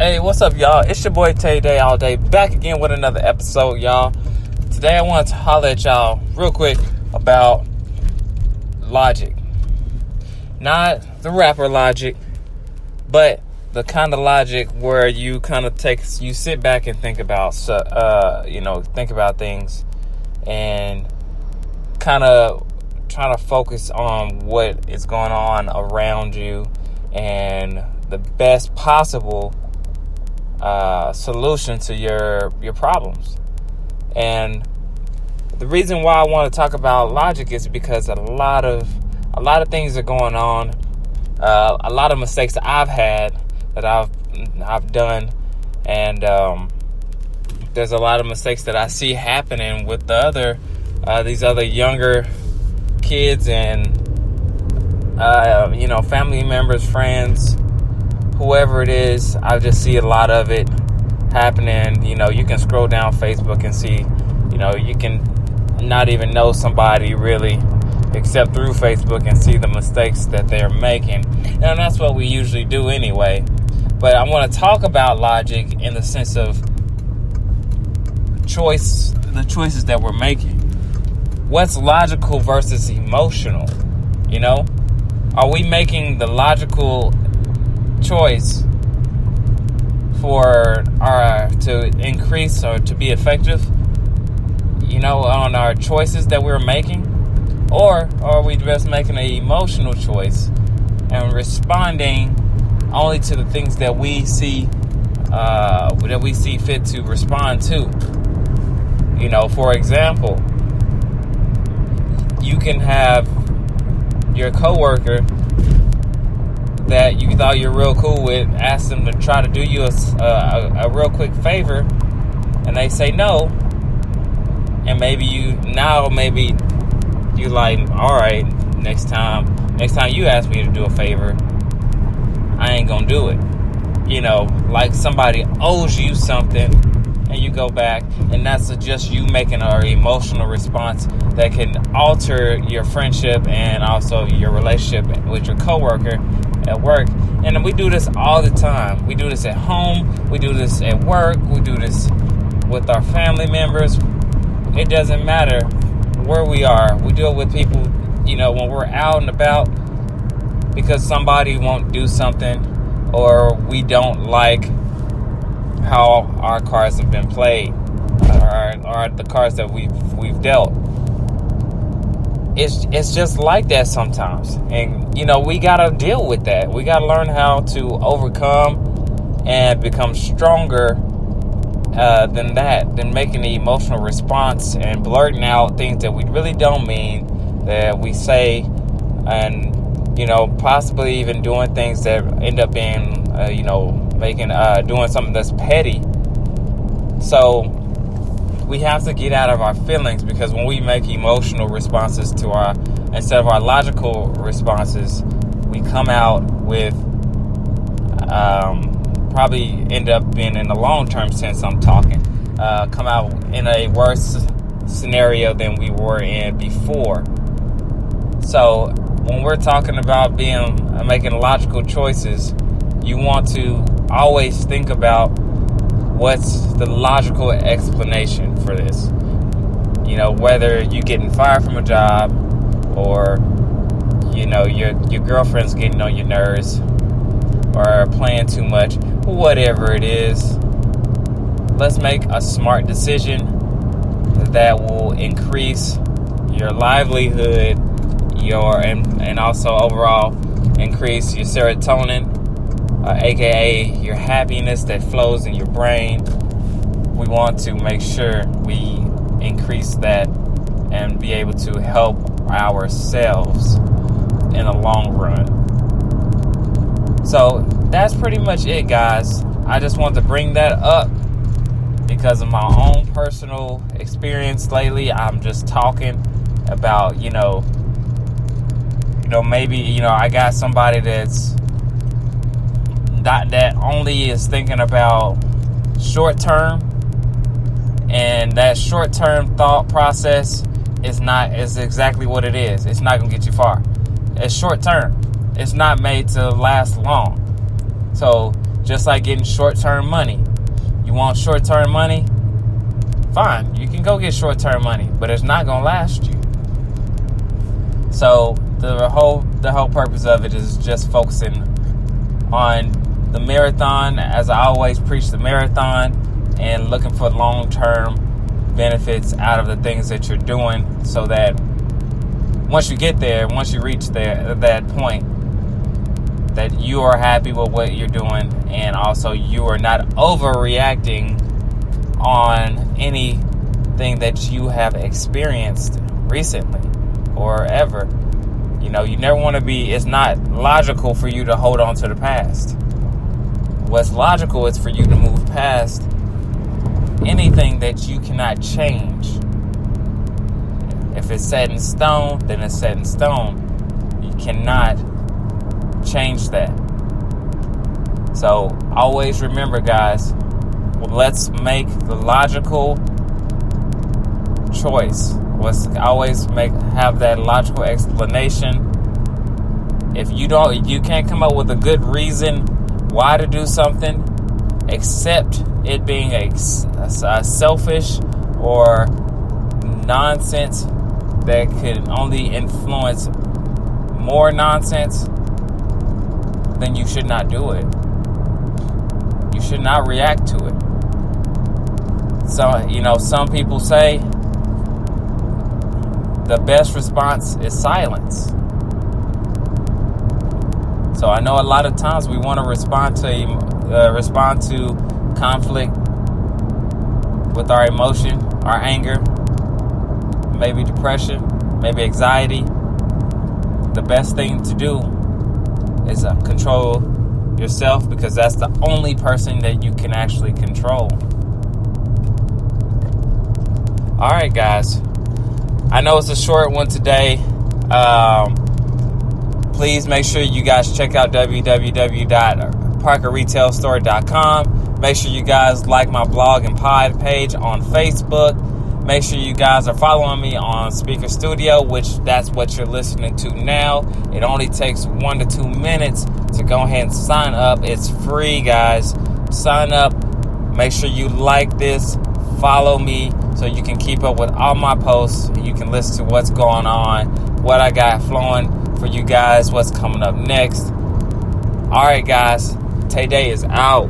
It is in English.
Hey, what's up, y'all? It's your boy Tay Day All Day, back again with another episode, y'all. Today I wanted to holler at y'all real quick about Logic. Not the rapper Logic, but the kind of Logic where you kind of you sit back and think about, think about things and kind of trying to focus on what is going on around you and the best possible solution to your problems. And the reason why I want to talk about Logic is because a lot of things are going on, a lot of mistakes that I've had that I've done, and there's a lot of mistakes that I see happening with these other younger kids and family members, friends, whoever it is. I just see a lot of it happening. You can scroll down Facebook and see, you can not even know somebody really except through Facebook and see the mistakes that they're making. And that's what we usually do anyway. But I want to talk about Logic in the sense of the choices that we're making. What's logical versus emotional? Are we making the logical choice to increase or to be effective, on our choices that we're making? Or are we just making an emotional choice and responding only to the things that we see fit to respond to? For example, you can have your coworker that you thought you're real cool with, ask them to try to do you a real quick favor, and they say no, and maybe you like, all right, next time you ask me to do a favor, I ain't gonna do it. Like somebody owes you something, and you go back, and that's just you making an emotional response that can alter your friendship and also your relationship with your coworker at work. And we do this all the time. We do this at home. We do this at work. We do this with our family members. It doesn't matter where we are. We do it with people, when we're out and about because somebody won't do something or we don't like how our cards have been played or the cards that we've dealt. It's just like that sometimes. And, we got to deal with that. We got to learn how to overcome and become stronger than making the emotional response and blurting out things that we really don't mean, that we say, and, possibly even doing things that end up being, doing something that's petty. So we have to get out of our feelings, because when we make emotional responses instead of our logical responses, we come out with, probably end up being, in the long-term sense I'm talking, come out in a worse scenario than we were in before. So when we're talking about making logical choices, you want to always think about what's the logical explanation for this. Whether you're getting fired from a job or, your girlfriend's getting on your nerves or playing too much, whatever it is, let's make a smart decision that will increase your livelihood, and also overall increase your serotonin, aka your happiness that flows in your brain. We want to make sure we increase that and be able to help ourselves in the long run. So that's pretty much it, guys. I just want to bring that up because of my own personal experience lately. I'm just talking about, maybe, I got somebody that only is thinking about short term, and that short term thought process is exactly what it is. It's not gonna get you far. It's short term. It's not made to last long. So Just like getting short-term money. You want short-term money? Fine, you can go get short-term money, but it's not going to last you. So the whole purpose of it is just focusing on the marathon, as I always preach the marathon, and looking for long-term benefits out of the things that you're doing, so that once you get there, once you reach that point, that you are happy with what you're doing, and also you are not overreacting on anything that you have experienced recently or ever. You never want to be, it's not logical for you to hold on to the past. What's logical is for you to move past anything that you cannot change. If it's set in stone, then it's set in stone. You cannot change that. So always remember, guys, let's make the logical choice. Let's always have that logical explanation. If you can't come up with a good reason why to do something, except it being a selfish or nonsense that could only influence more nonsense, then you should not do it. You should not react to it. So, some people say the best response is silence. So I know a lot of times we want to respond to conflict with our emotion, our anger, maybe depression, maybe anxiety. The best thing to do is control yourself, because that's the only person that you can actually control. All right, guys. I know it's a short one today. Please make sure you guys check out www.parkerretailstore.com. Make sure you guys like my blog and pod page on Facebook. Make sure you guys are following me on Spreaker Studio, which that's what you're listening to now. It only takes 1 to 2 minutes to go ahead and sign up. It's free, guys. Sign up. Make sure you like this. Follow me so you can keep up with all my posts. You can listen to what's going on, what I got flowing for you guys, what's coming up next. All right, guys. Tay Day is out.